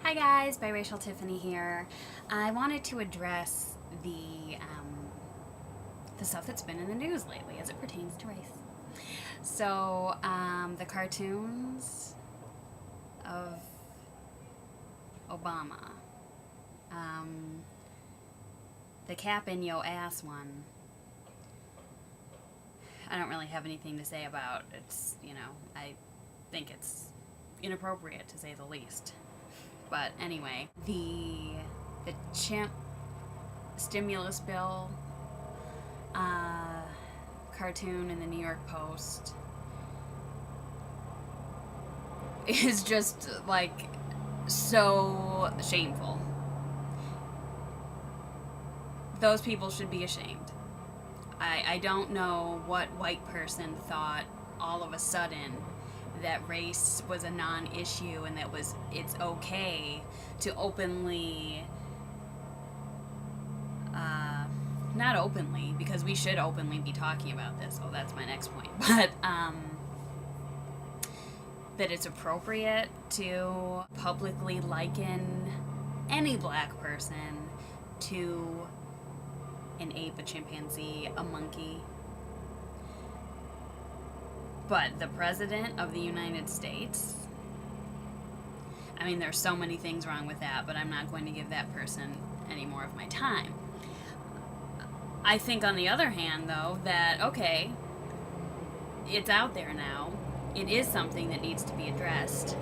Hi guys, Biracial Tiffany here. I wanted to address the stuff that's been in the news lately as it pertains to race. So, the cartoons of Obama, um, the cap in yo ass one, I don't really have anything to say about. I think it's inappropriate to say the least. But anyway, the chimp stimulus bill cartoon in the New York Post is just like so shameful. Those people should be ashamed. I don't know what white person thought all of a sudden that race was a non-issue and that it's okay to openly not openly, because we should openly be talking about this. Oh, that's my next point. But that it's appropriate to publicly liken any black person to an ape, a chimpanzee, a monkey. But the President of the United States, I mean, there's so many things wrong with that, but I'm not going to give that person any more of my time. I think, on the other hand, though, that, okay, it's out there now. It is something that needs to be addressed.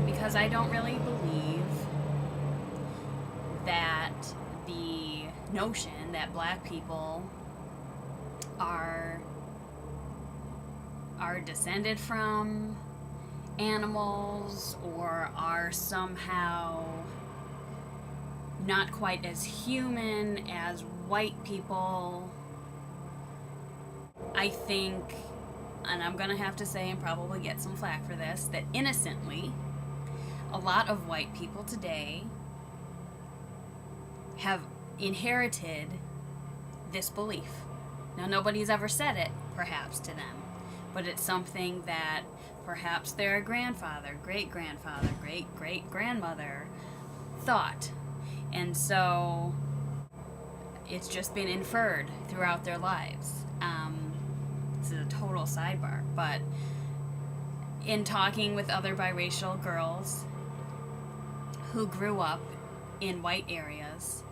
Because I don't really believe that the notion that black people are descended from animals or are somehow not quite as human as white people. I think, and I'm gonna have to say and probably get some flack for this, that innocently a lot of white people today have inherited this belief. Now, nobody's ever said it, perhaps, to them, but it's something that perhaps their grandfather, great-grandfather, great-great-grandmother thought. And so it's just been inferred throughout their lives. This is a total sidebar, but in talking with other biracial girls who grew up in white areas,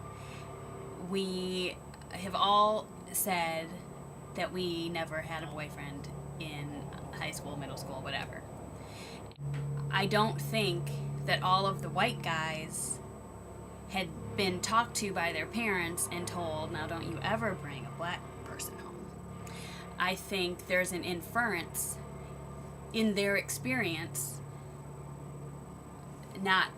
we have all said that we never had a boyfriend in high school, middle school, whatever. I don't think that all of the white guys had been talked to by their parents and told, now don't you ever bring a black person home. I think there's an inference in their experience, not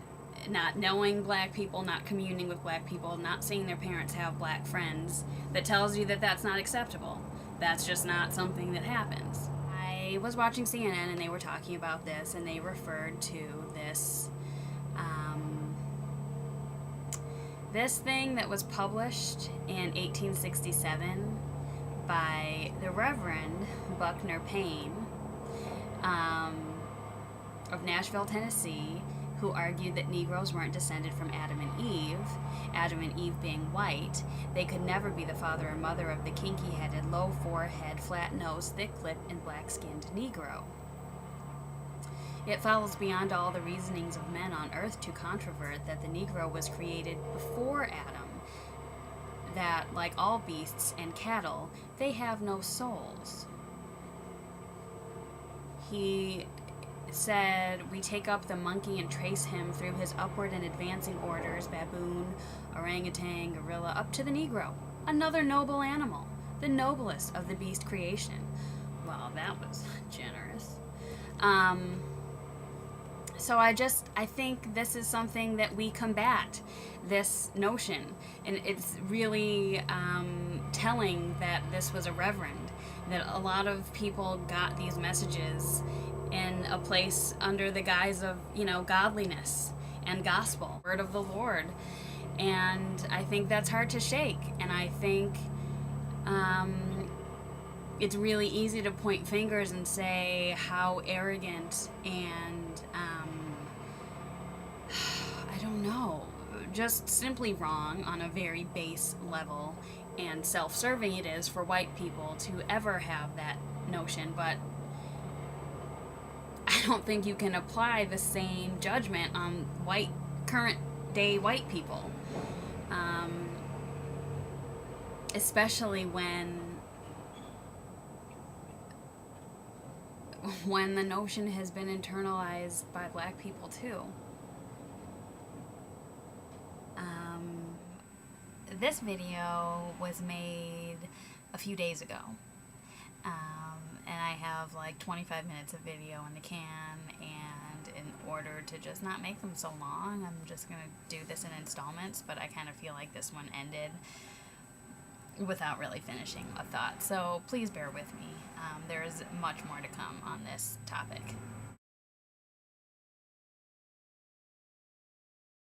knowing black people, not communing with black people, not seeing their parents have black friends, that tells you that that's not acceptable. That's just not something that happens. I was watching CNN and they were talking about this, and they referred to this thing that was published in 1867 by the Reverend Buckner Payne of Nashville, Tennessee, who argued that Negroes weren't descended from Adam and Eve being white. They could never be the father or mother of the kinky-headed, low forehead, flat-nosed, thick-lipped, and black-skinned Negro. It follows beyond all the reasonings of men on earth to controvert that the Negro was created before Adam, that, like all beasts and cattle, they have no souls. He said, we take up the monkey and trace him through his upward and advancing orders, baboon, orangutan, gorilla, up to the Negro, another noble animal, the noblest of the beast creation. Well, that was generous. So I think this is something that we combat, this notion. And it's really telling that this was a reverend, that a lot of people got these messages in a place under the guise of, godliness and gospel, word of the Lord. And I think that's hard to shake. And I think it's really easy to point fingers and say how arrogant and just simply wrong on a very base level, and self-serving it is for white people to ever have that notion, but I don't think you can apply the same judgment on current day white people. Especially when the notion has been internalized by black people too. This video was made a few days ago. And I have like 25 minutes of video in the can, and in order to just not make them so long, I'm just going to do this in installments, but I kind of feel like this one ended without really finishing a thought. So please bear with me. There is much more to come on this topic.